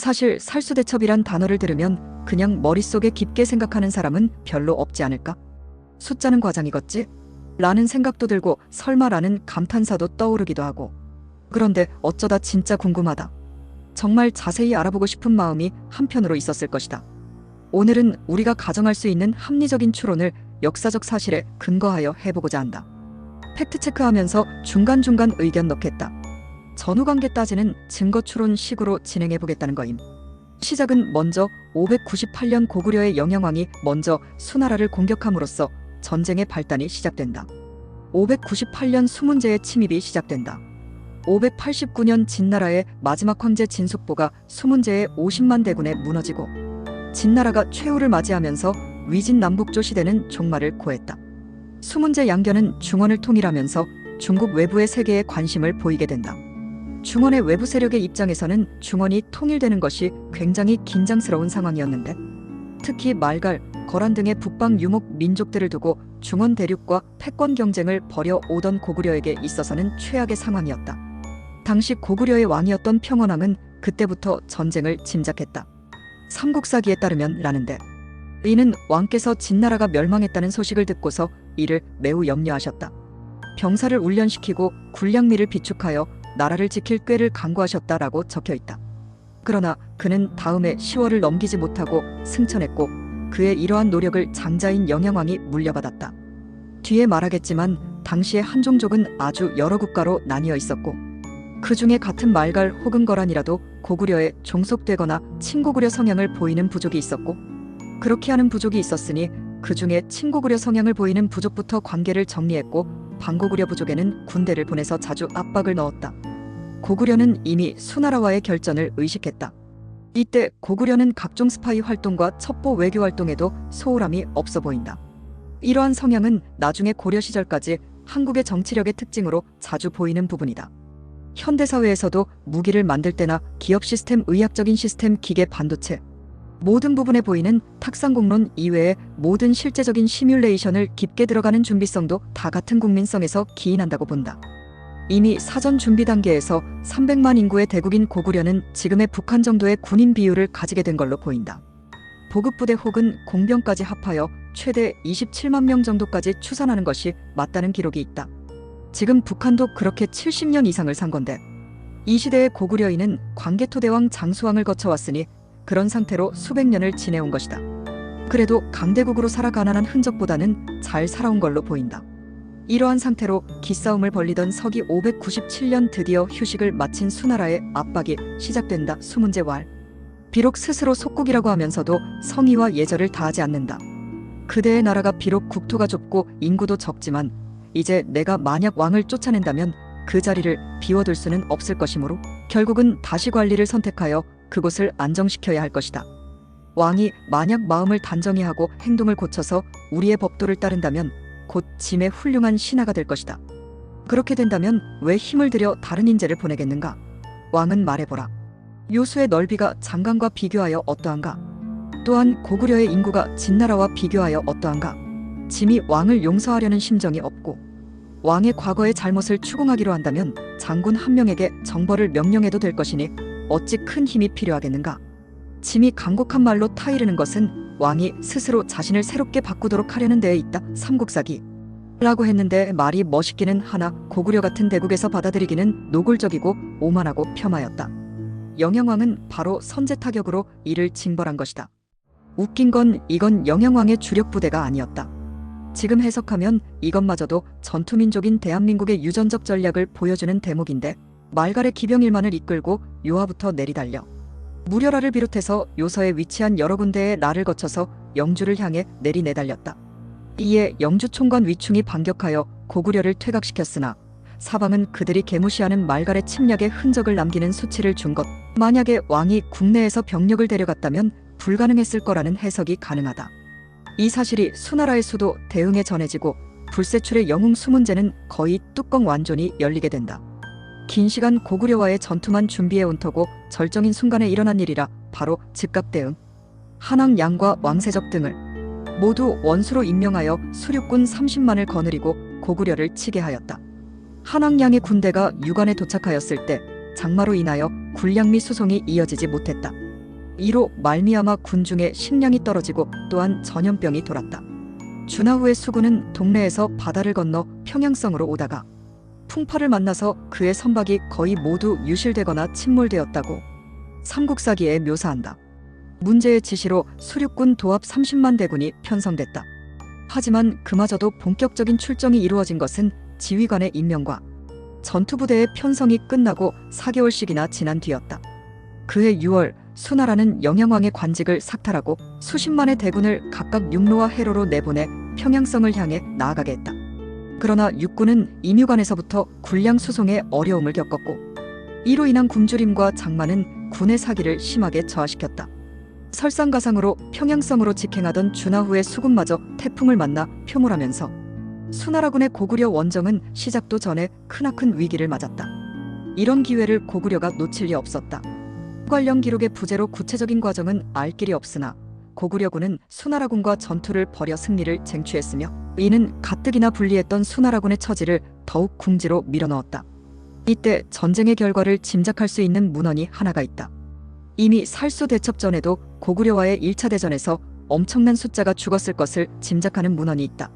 사실 살수대첩이란 단어를 들으면 그냥 머릿속에 깊게 생각하는 사람은 별로 없지 않을까? 숫자는 과장이겠지? 라는 생각도 들고 설마라는 감탄사도 떠오르기도 하고. 그런데 어쩌다 진짜 궁금하다. 정말 자세히 알아보고 싶은 마음이 한편으로 있었을 것이다. 오늘은 우리가 가정할 수 있는 합리적인 추론을 역사적 사실에 근거하여 해보고자 한다. 팩트체크하면서 중간중간 의견 넣겠다. 전후관계 따지는 증거 추론식으로 진행해보겠다는 거임. 시작은 먼저 598년 고구려의 영영왕이 먼저 수나라를 공격함으로써 전쟁의 발단이 시작된다. 598년 수문제의 침입이 시작된다. 589년 진나라의 마지막 황제 진숙보가 수문제의 50만 대군에 무너지고 진나라가 최후를 맞이하면서 위진 남북조 시대는 종말을 고했다. 수문제 양견은 중원을 통일하면서 중국 외부의 세계에 관심을 보이게 된다. 중원의 외부 세력의 입장에서는 중원이 통일되는 것이 굉장히 긴장스러운 상황이었는데, 특히 말갈, 거란 등의 북방 유목 민족들을 두고 중원 대륙과 패권 경쟁을 벌여오던 고구려에게 있어서는 최악의 상황이었다. 당시 고구려의 왕이었던 평원왕은 그때부터 전쟁을 짐작했다. 삼국사기에 따르면 라는데, 이는 왕께서 진나라가 멸망했다는 소식을 듣고서 이를 매우 염려하셨다. 병사를 훈련시키고 군량미를 비축하여 나라를 지킬 꾀를 강구하셨다라고 적혀있다. 그러나 그는 다음해 10월을 넘기지 못하고 승천했고 그의 이러한 노력을 장자인 영영왕이 물려받았다. 뒤에 말하겠지만 당시의 한종족은 아주 여러 국가로 나뉘어 있었고 그 중에 같은 말갈 혹은 거란이라도 고구려에 종속되거나 친고구려 성향을 보이는 부족이 있었고, 그렇게 하는 부족이 있었으니 그 중에 친고구려 성향을 보이는 부족부터 관계를 정리했고 반고구려 부족에는 군대를 보내서 자주 압박을 넣었다. 고구려는 이미 수나라와의 결전을 의식했다. 이때 고구려는 각종 스파이 활동과 첩보 외교 활동에도 소홀함이 없어 보인다. 이러한 성향은 나중에 고려 시절까지 한국의 정치력의 특징으로 자주 보이는 부분이다. 현대사회에서도 무기를 만들 때나 기업 시스템, 의학적인 시스템, 기계, 반도체 모든 부분에 보이는 탁상공론 이외의 모든 실제적인 시뮬레이션을 깊게 들어가는 준비성도 다 같은 국민성에서 기인한다고 본다. 이미 사전 준비 단계에서 300만 인구의 대국인 고구려는 지금의 북한 정도의 군인 비율을 가지게 된 걸로 보인다. 보급부대 혹은 공병까지 합하여 최대 27만 명 정도까지 추산하는 것이 맞다는 기록이 있다. 지금 북한도 그렇게 70년 이상을 산 건데, 이 시대의 고구려인은 광개토대왕 장수왕을 거쳐왔으니 그런 상태로 수백 년을 지내온 것이다. 그래도 강대국으로 살아 가난한 흔적보다는 잘 살아온 걸로 보인다. 이러한 상태로 기싸움을 벌리던 서기 597년 드디어 휴식을 마친 수나라의 압박이 시작된다. 수문제 왈. 비록 스스로 속국이라고 하면서도 성의와 예절을 다하지 않는다. 그대의 나라가 비록 국토가 좁고 인구도 적지만 이제 내가 만약 왕을 쫓아낸다면 그 자리를 비워둘 수는 없을 것이므로 결국은 다시 관리를 선택하여 그곳을 안정시켜야 할 것이다. 왕이 만약 마음을 단정히 하고 행동을 고쳐서 우리의 법도를 따른다면 곧 짐의 훌륭한 신하가 될 것이다. 그렇게 된다면 왜 힘을 들여 다른 인재를 보내겠는가? 왕은 말해보라. 요수의 넓이가 장강과 비교하여 어떠한가? 또한 고구려의 인구가 진나라와 비교하여 어떠한가? 짐이 왕을 용서하려는 심정이 없고 왕의 과거의 잘못을 추궁하기로 한다면 장군 한 명에게 정벌을 명령해도 될 것이니 어찌 큰 힘이 필요하겠는가? 짐이 간곡한 말로 타이르는 것은 왕이 스스로 자신을 새롭게 바꾸도록 하려는 데에 있다. 삼국사기 라고 했는데 말이 멋있기는 하나 고구려 같은 대국에서 받아들이기는 노골적이고 오만하고 폄하였다. 영영왕은 바로 선제 타격으로 이를 징벌한 것이다. 웃긴 건 이건 영영왕의 주력 부대가 아니었다. 지금 해석하면 이것마저도 전투민족인 대한민국의 유전적 전략을 보여주는 대목인데, 말갈의 기병1만을 이끌고 요하부터 내리달려 무려라를 비롯해서 요서에 위치한 여러 군데의 나를 거쳐서 영주를 향해 내리내달렸다. 이에 영주 총관 위충이 반격하여 고구려를 퇴각시켰으나 사방은 그들이 개무시하는 말갈의 침략의 흔적을 남기는 수치를 준 것. 만약에 왕이 국내에서 병력을 데려갔다면 불가능했을 거라는 해석이 가능하다. 이 사실이 수나라의 수도 대흥에 전해지고 불세출의 영웅 수문제는 거의 뚜껑 완전히 열리게 된다. 긴 시간 고구려와의 전투만 준비해온 터고 절정인 순간에 일어난 일이라 바로 즉각대응. 한왕 양과 왕세적 등을 모두 원수로 임명하여 수륙군 30만을 거느리고 고구려를 치게 하였다. 한왕 양의 군대가 유관에 도착하였을 때 장마로 인하여 군량미 수송이 이어지지 못했다. 이로 말미암아 군중의 식량이 떨어지고 또한 전염병이 돌았다. 준하후의 수군은 동래에서 바다를 건너 평양성으로 오다가 풍파를 만나서 그의 선박이 거의 모두 유실되거나 침몰되었다고 삼국사기에 묘사한다. 문제의 지시로 수륙군 도합 30만 대군이 편성됐다. 하지만 그마저도 본격적인 출정이 이루어진 것은 지휘관의 임명과 전투부대의 편성이 끝나고 4개월씩이나 지난 뒤였다. 그해 6월 수나라는 영양왕의 관직을 삭탈하고 수십만의 대군을 각각 육로와 해로로 내보내 평양성을 향해 나아가게 했다. 그러나 육군은 임유관에서부터 군량 수송에 어려움을 겪었고 이로 인한 굶주림과 장마는 군의 사기를 심하게 저하시켰다. 설상가상으로 평양성으로 직행하던 준하후의 수군마저 태풍을 만나 표몰하면서 수나라군의 고구려 원정은 시작도 전에 크나큰 위기를 맞았다. 이런 기회를 고구려가 놓칠 리 없었다. 관련 기록의 부재로 구체적인 과정은 알 길이 없으나 고구려군은 수나라군과 전투를 벌여 승리를 쟁취했으며 이는 가뜩이나 불리했던 수나라군의 처지를 더욱 궁지로 밀어넣었다. 이때 전쟁의 결과를 짐작할 수 있는 문헌이 하나가 있다. 이미 살수 대첩전에도 고구려와의 1차 대전에서 엄청난 숫자가 죽었을 것을 짐작하는 문헌이 있다.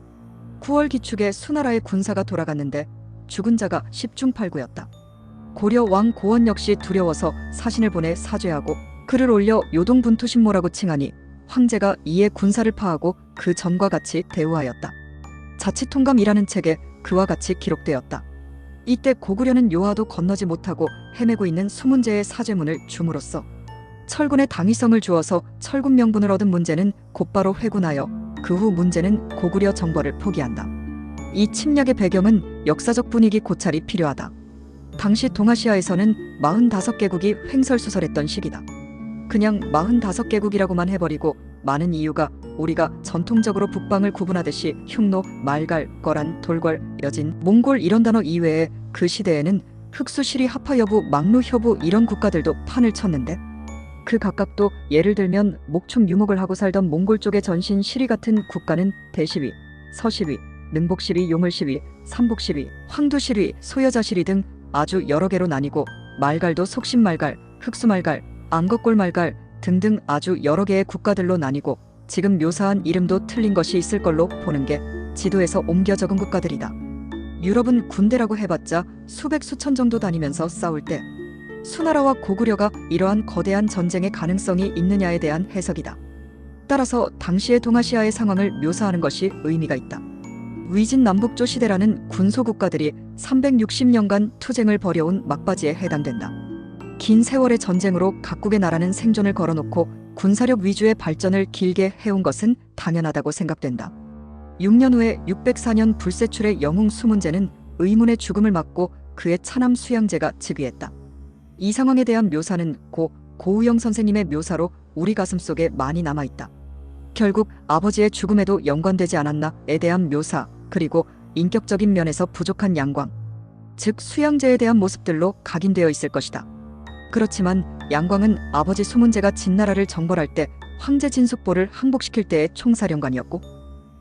9월 기축에 수나라의 군사가 돌아갔는데 죽은 자가 10중 8구였다. 고려 왕 고원 역시 두려워서 사신을 보내 사죄하고 글을 올려 요동분투신모라고 칭하니 황제가 이에 군사를 파하고 그 전과 같이 대우하였다. 자치통감이라는 책에 그와 같이 기록되었다. 이때 고구려는 요하도 건너지 못하고 헤매고 있는 수문제의 사죄문을 줌으로써 철군의 당위성을 주어서 철군 명분을 얻은 문제는 곧바로 회군하여 그 후 문제는 고구려 정벌을 포기한다. 이 침략의 배경은 역사적 분위기 고찰이 필요하다. 당시 동아시아에서는 45개국이 횡설수설했던 시기다. 그냥 45개국이라고만 해버리고 많은 이유가 우리가 전통적으로 북방을 구분하듯이 흉노, 말갈, 거란, 돌궐, 여진, 몽골 이런 단어 이외에 그 시대에는 흑수, 시리, 하파, 여부, 막루, 효부 이런 국가들도 판을 쳤는데 그 각각도 예를 들면 목축 유목을 하고 살던 몽골 쪽의 전신 시리 같은 국가는 대시위, 서시위, 능복시위, 용을시위, 삼복시위, 황두시위, 소여자시위 등 아주 여러 개로 나뉘고 말갈도 속신말갈, 흑수말갈, 안거골말갈 등등 아주 여러 개의 국가들로 나뉘고 지금 묘사한 이름도 틀린 것이 있을 걸로 보는 게 지도에서 옮겨 적은 국가들이다. 유럽은 군대라고 해봤자 수백 수천 정도 다니면서 싸울 때 수나라와 고구려가 이러한 거대한 전쟁의 가능성이 있느냐에 대한 해석이다. 따라서 당시의 동아시아의 상황을 묘사하는 것이 의미가 있다. 위진 남북조 시대라는 군소국가들이 360년간 투쟁을 벌여온 막바지에 해당된다. 긴 세월의 전쟁으로 각국의 나라는 생존을 걸어놓고 군사력 위주의 발전을 길게 해온 것은 당연하다고 생각된다. 6년 후에 604년 불세출의 영웅 수문제는 의문의 죽음을 맞고 그의 차남 수양제가 즉위했다. 이 상황에 대한 묘사는 고우영 선생님의 묘사로 우리 가슴속에 많이 남아있다. 결국 아버지의 죽음에도 연관되지 않았나에 대한 묘사, 그리고 인격적인 면에서 부족한 양광, 즉 수양제에 대한 모습들로 각인되어 있을 것이다. 그렇지만 양광은 아버지 수문제가 진나라를 정벌할 때 황제 진숙보를 항복시킬 때의 총사령관이었고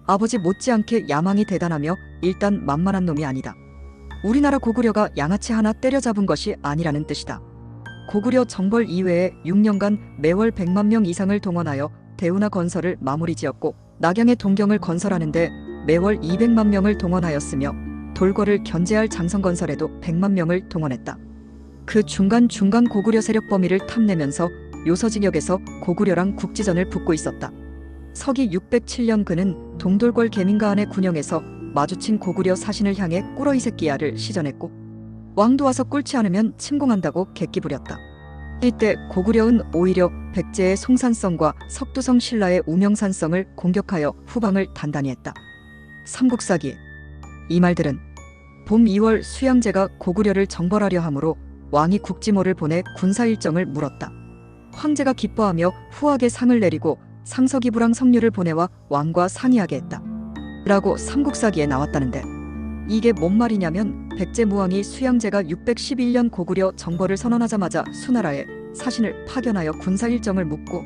아버지 못지않게 야망이 대단하며 일단 만만한 놈이 아니다. 우리나라 고구려가 양아치 하나 때려잡은 것이 아니라는 뜻이다. 고구려 정벌 이외에 6년간 매월 100만 명 이상을 동원하여 대운하 건설을 마무리 지었고 낙양의 동경을 건설하는데 매월 200만 명을 동원하였으며 돌궐을 견제할 장성 건설에도 100만 명을 동원했다. 그 중간중간 고구려 세력 범위를 탐내면서 요서직역에서 고구려랑 국지전을 붙고 있었다. 서기 607년 그는 동돌궐 계민가안의 군영에서 마주친 고구려 사신을 향해 꿇어 이 새끼야를 시전했고 왕도 와서 꿇지 않으면 침공한다고 객기 부렸다. 이때 고구려는 오히려 백제의 송산성과 석두성 신라의 우명산성을 공격하여 후방을 단단히 했다. 삼국사기. 이 말들은 봄 2월 수양제가 고구려를 정벌하려 하므로 왕이 국지모를 보내 군사 일정을 물었다. 황제가 기뻐하며 후하게 상을 내리고 상서기부랑 성류를 보내와 왕과 상의하게 했다. 라고 삼국사기에 나왔다는데 이게 뭔 말이냐면 백제 무왕이 수양제가 611년 고구려 정벌을 선언하자마자 수나라에 사신을 파견하여 군사 일정을 묻고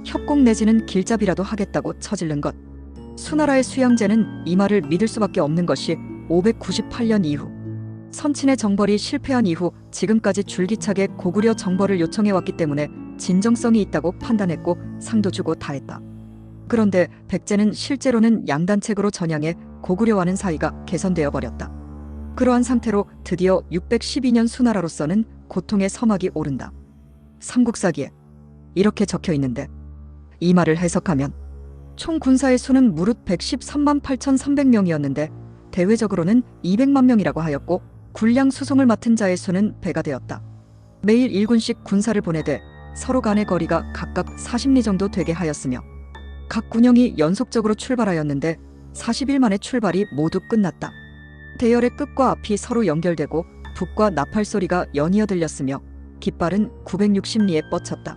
협공 내지는 길잡이라도 하겠다고 처질른 것. 수나라의 수양제는 이 말을 믿을 수밖에 없는 것이 598년 이후 선친의 정벌이 실패한 이후 지금까지 줄기차게 고구려 정벌을 요청해왔기 때문에 진정성이 있다고 판단했고 상도 주고 다 했다. 그런데 백제는 실제로는 양단책으로 전향해 고구려와는 사이가 개선되어 버렸다. 그러한 상태로 드디어 612년 수나라로서는 고통의 서막이 오른다. 삼국사기에 이렇게 적혀 있는데 이 말을 해석하면 총 군사의 수는 무릇 113만 8,300명이었는데 대외적으로는 200만 명이라고 하였고 군량 수송을 맡은 자의 수는 배가 되었다. 매일 1군씩 군사를 보내되 서로 간의 거리가 각각 40리 정도 되게 하였으며 각 군영이 연속적으로 출발하였는데 40일 만에 출발이 모두 끝났다. 대열의 끝과 앞이 서로 연결되고 북과 나팔 소리가 연이어 들렸으며 깃발은 960리에 뻗쳤다.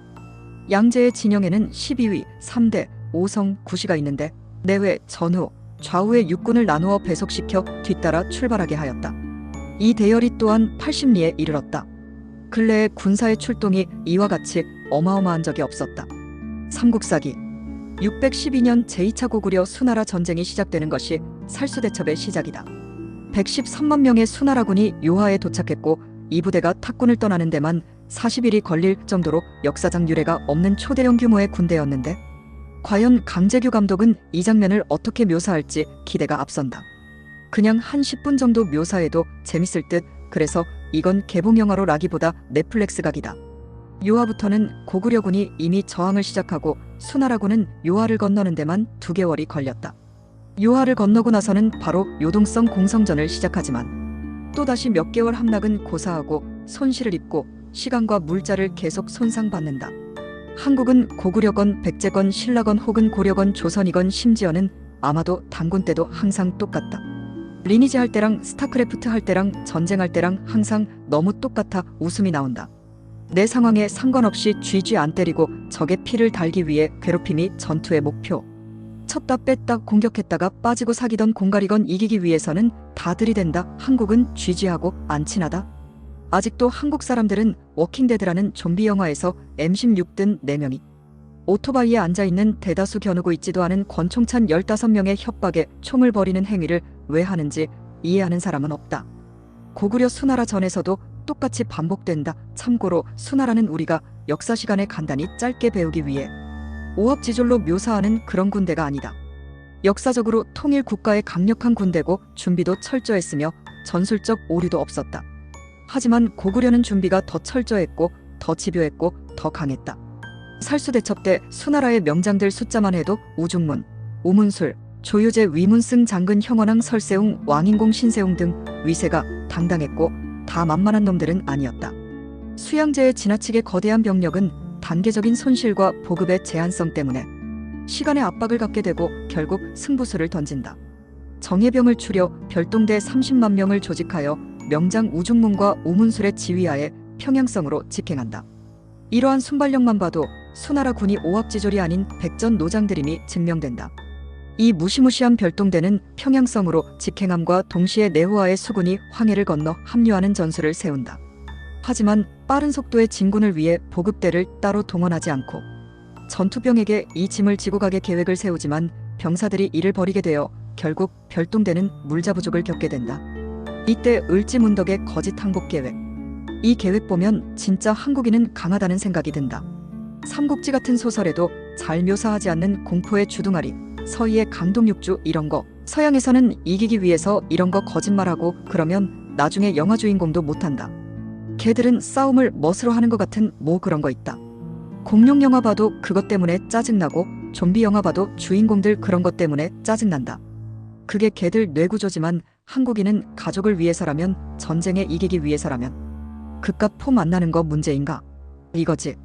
양제의 진영에는 12위, 3대, 5성, 9시가 있는데 내외, 전후, 좌우의 육군을 나누어 배속시켜 뒤따라 출발하게 하였다. 이 대열이 또한 80리에 이르렀다. 근래의 군사의 출동이 이와 같이 어마어마한 적이 없었다. 삼국사기 612년 제2차 고구려 수나라 전쟁이 시작되는 것이 살수대첩의 시작이다. 113만 명의 수나라군이 요하에 도착했고 이 부대가 탁군을 떠나는 데만 40일이 걸릴 정도로 역사상 유례가 없는 초대형 규모의 군대였는데 과연 강재규 감독은 이 장면을 어떻게 묘사할지 기대가 앞선다. 그냥 한 10분 정도 묘사해도 재밌을 듯. 그래서 이건 개봉영화로 라기보다 넷플릭스 각이다. 요하부터는 고구려군이 이미 저항을 시작하고 수나라군은 요하를 건너는 데만 2개월이 걸렸다. 요하를 건너고 나서는 바로 요동성 공성전을 시작하지만 또다시 몇 개월 함락은 고사하고 손실을 입고 시간과 물자를 계속 손상받는다. 한국은 고구려건 백제건 신라건 혹은 고려건 조선이건 심지어는 아마도 단군 때도 항상 똑같다. 리니지 할 때랑 스타크래프트 할 때랑 전쟁할 때랑 항상 너무 똑같아 웃음이 나온다. 내 상황에 상관없이 쥐쥐 안 때리고 적의 피를 달기 위해 괴롭힘이 전투의 목표. 쳤다 뺐다 공격했다가 빠지고 사기던 공갈이건 이기기 위해서는 다 들이댄다. 한국은 쥐쥐하고 안 친하다. 아직도 한국 사람들은 워킹데드라는 좀비 영화에서 M16 든 4명이 오토바이에 앉아있는 대다수 겨누고 있지도 않은 권총찬 15명의 협박에 총을 버리는 행위를 왜 하는지 이해하는 사람은 없다. 고구려 수나라 전에서도 똑같이 반복된다. 참고로 수나라는 우리가 역사 시간에 간단히 짧게 배우기 위해 오합지졸로 묘사하는 그런 군대가 아니다. 역사적으로 통일 국가의 강력한 군대고 준비도 철저했으며 전술적 오류도 없었다. 하지만 고구려는 준비가 더 철저했고 더 집요했고 더 강했다. 살수대첩 때 수나라의 명장들 숫자만 해도 우중문, 우문술, 조유제, 위문승, 장근, 형원왕, 설세웅, 왕인공, 신세웅 등 위세가 당당했고 다 만만한 놈들은 아니었다. 수양제의 지나치게 거대한 병력은 단계적인 손실과 보급의 제한성 때문에 시간의 압박을 갖게 되고 결국 승부수를 던진다. 정예병을 추려 별동대 30만 명을 조직하여 명장 우중문과 우문술의 지휘하에 평양성으로 직행한다. 이러한 순발력만 봐도 수나라 군이 오합지졸이 아닌 백전 노장들임이 증명된다. 이 무시무시한 별동대는 평양성으로 직행함과 동시에 내후하의 수군이 황해를 건너 합류하는 전술을 세운다. 하지만 빠른 속도의 진군을 위해 보급대를 따로 동원하지 않고 전투병에게 이 짐을 지고 가게 계획을 세우지만 병사들이 이를 버리게 되어 결국 별동대는 물자 부족을 겪게 된다. 이때 을지문덕의 거짓 항복 계획. 이 계획 보면 진짜 한국인은 강하다는 생각이 든다. 삼국지 같은 소설에도 잘 묘사하지 않는 공포의 주둥아리, 서희의 강동육주 이런 거. 서양에서는 이기기 위해서 이런 거 거짓말하고 그러면 나중에 영화 주인공도 못한다. 걔들은 싸움을 멋으로 하는 것 같은 뭐 그런 거 있다. 공룡 영화 봐도 그것 때문에 짜증나고 좀비 영화 봐도 주인공들 그런 것 때문에 짜증난다. 그게 걔들 뇌구조지만 한국인은 가족을 위해서라면 전쟁에 이기기 위해서라면 그깟 포 만나는 거 문제인가? 이거지.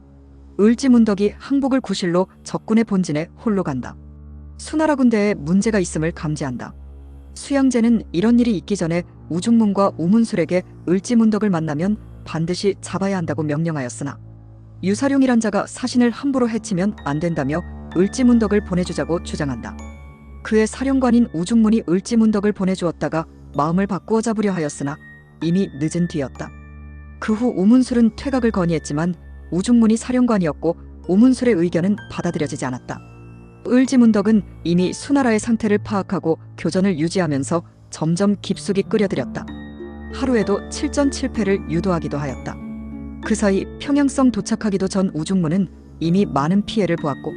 을지문덕이 항복을 구실로 적군의 본진에 홀로 간다. 수나라 군대에 문제가 있음을 감지한다. 수양제는 이런 일이 있기 전에 우중문과 우문술에게 을지문덕을 만나면 반드시 잡아야 한다고 명령하였으나 유사룡이란 자가 사신을 함부로 해치면 안 된다며 을지문덕을 보내주자고 주장한다. 그의 사령관인 우중문이 을지문덕을 보내주었다가 마음을 바꾸어 잡으려 하였으나 이미 늦은 뒤였다. 그 후 우문술은 퇴각을 건의했지만 우중문이 사령관이었고 우문술의 의견은 받아들여지지 않았다. 을지문덕은 이미 수나라의 상태를 파악하고 교전을 유지하면서 점점 깊숙이 끌어들였다. 하루에도 7전 7패를 유도하기도 하였다. 그 사이 평양성 도착하기도 전 우중문은 이미 많은 피해를 보았고,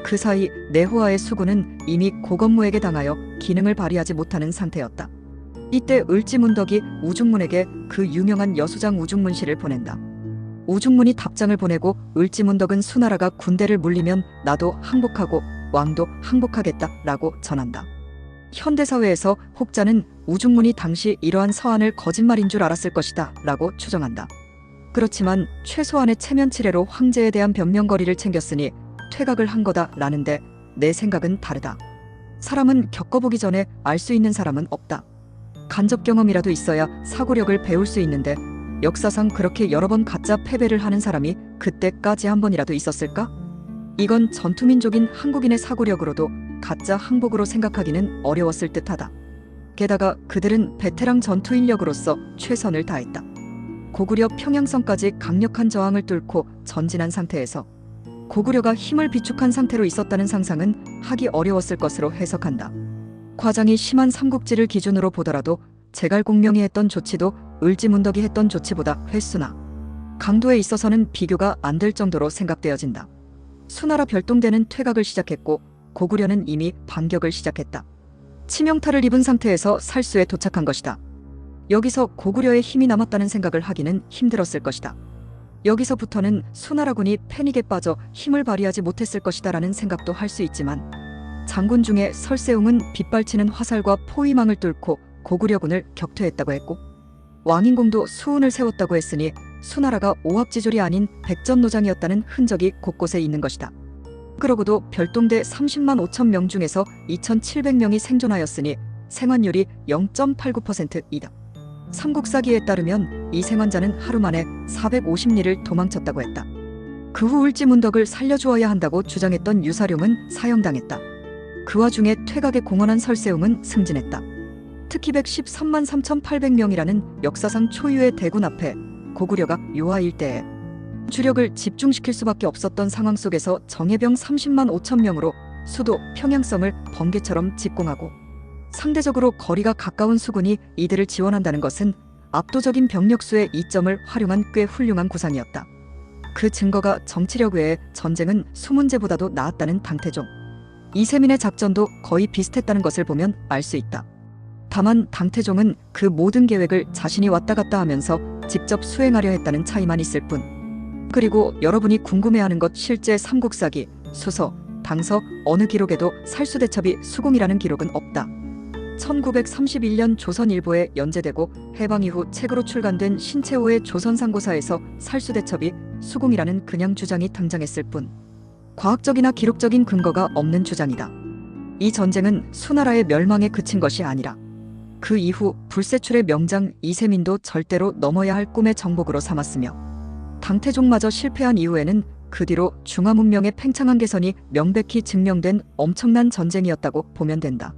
그 사이 내호와의 수군은 이미 고건무에게 당하여 기능을 발휘하지 못하는 상태였다. 이때 을지문덕이 우중문에게 그 유명한 여수장 우중문씨를 보낸다. 우중문이 답장을 보내고 을지문덕은 수나라가 군대를 물리면 나도 항복하고 왕도 항복하겠다라고 전한다. 현대사회에서 혹자는 우중문이 당시 이러한 서한을 거짓말인 줄 알았을 것이다 라고 추정한다. 그렇지만 최소한의 체면치레로 황제에 대한 변명거리를 챙겼으니 퇴각을 한 거다라는데 내 생각은 다르다. 사람은 겪어보기 전에 알 수 있는 사람은 없다. 간접 경험이라도 있어야 사고력을 배울 수 있는데 역사상 그렇게 여러 번 가짜 패배를 하는 사람이 그때까지 한 번이라도 있었을까? 이건 전투민족인 한국인의 사고력으로도 가짜 항복으로 생각하기는 어려웠을 듯하다. 게다가 그들은 베테랑 전투 인력으로서 최선을 다했다. 고구려 평양성까지 강력한 저항을 뚫고 전진한 상태에서 고구려가 힘을 비축한 상태로 있었다는 상상은 하기 어려웠을 것으로 해석한다. 과장이 심한 삼국지를 기준으로 보더라도 제갈공명이 했던 조치도 을지문덕이 했던 조치보다 횟수나 강도에 있어서는 비교가 안 될 정도로 생각되어진다. 수나라 별동대는 퇴각을 시작했고 고구려는 이미 반격을 시작했다. 치명타를 입은 상태에서 살수에 도착한 것이다. 여기서 고구려의 힘이 남았다는 생각을 하기는 힘들었을 것이다. 여기서부터는 수나라군이 패닉에 빠져 힘을 발휘하지 못했을 것이다 라는 생각도 할 수 있지만, 장군 중에 설세웅은 빗발치는 화살과 포위망을 뚫고 고구려군을 격퇴했다고 했고, 왕인공도 수운을 세웠다고 했으니 수나라가 오합지졸이 아닌 백전노장이었다는 흔적이 곳곳에 있는 것이다. 그러고도 별동대 30만 5천 명 중에서 2,700명이 생존하였으니 생환율이 0.89%이다. 삼국사기에 따르면 이 생환자는 하루 만에 450리를 도망쳤다고 했다. 그 후 을지문덕을 살려주어야 한다고 주장했던 유사룡은 사형당했다. 그 와중에 퇴각에 공헌한 설세웅은 승진했다. 특히 113만 3,800명이라는 역사상 초유의 대군 앞에 고구려가 요하 일대에 주력을 집중시킬 수밖에 없었던 상황 속에서 정예병 30만 5천 명으로 수도 평양성을 번개처럼 집공하고 상대적으로 거리가 가까운 수군이 이들을 지원한다는 것은 압도적인 병력수의 이점을 활용한 꽤 훌륭한 구상이었다. 그 증거가 정치력 외에 전쟁은 수문제보다도 나았다는 당태종, 이세민의 작전도 거의 비슷했다는 것을 보면 알 수 있다. 다만 당태종은 그 모든 계획을 자신이 왔다 갔다 하면서 직접 수행하려 했다는 차이만 있을 뿐. 그리고 여러분이 궁금해하는 것, 실제 삼국사기, 수서, 당서 어느 기록에도 살수대첩이 수공이라는 기록은 없다. 1931년 조선일보에 연재되고 해방 이후 책으로 출간된 신채호의 조선상고사에서 살수대첩이 수공이라는 그냥 주장이 등장했을 뿐, 과학적이나 기록적인 근거가 없는 주장이다. 이 전쟁은 수나라의 멸망에 그친 것이 아니라 그 이후 불세출의 명장 이세민도 절대로 넘어야 할 꿈의 정복으로 삼았으며, 당태종마저 실패한 이후에는 그 뒤로 중화문명의 팽창한 개선이 명백히 증명된 엄청난 전쟁이었다고 보면 된다.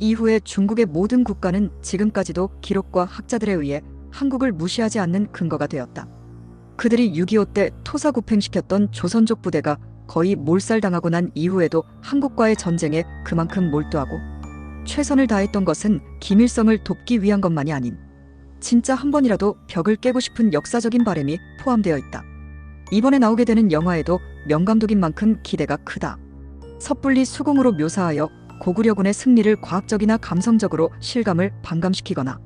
이후에 중국의 모든 국가는 지금까지도 기록과 학자들에 의해 한국을 무시하지 않는 근거가 되었다. 그들이 6.25 때 토사구팽시켰던 조선족 부대가 거의 몰살당하고 난 이후에도 한국과의 전쟁에 그만큼 몰두하고 최선을 다했던 것은 김일성을 돕기 위한 것만이 아닌 진짜 한 번이라도 벽을 깨고 싶은 역사적인 바람이 포함되어 있다. 이번에 나오게 되는 영화에도 명감독인 만큼 기대가 크다. 섣불리 수공으로 묘사하여 고구려군의 승리를 과학적이나 감성적으로 실감을 반감시키거나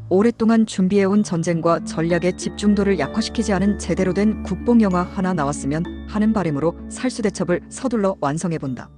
오랫동안 준비해온 전쟁과 전략의 집중도를 약화시키지 않은 제대로 된 국뽕영화 하나 나왔으면 하는 바람으로 살수대첩을 서둘러 완성해본다.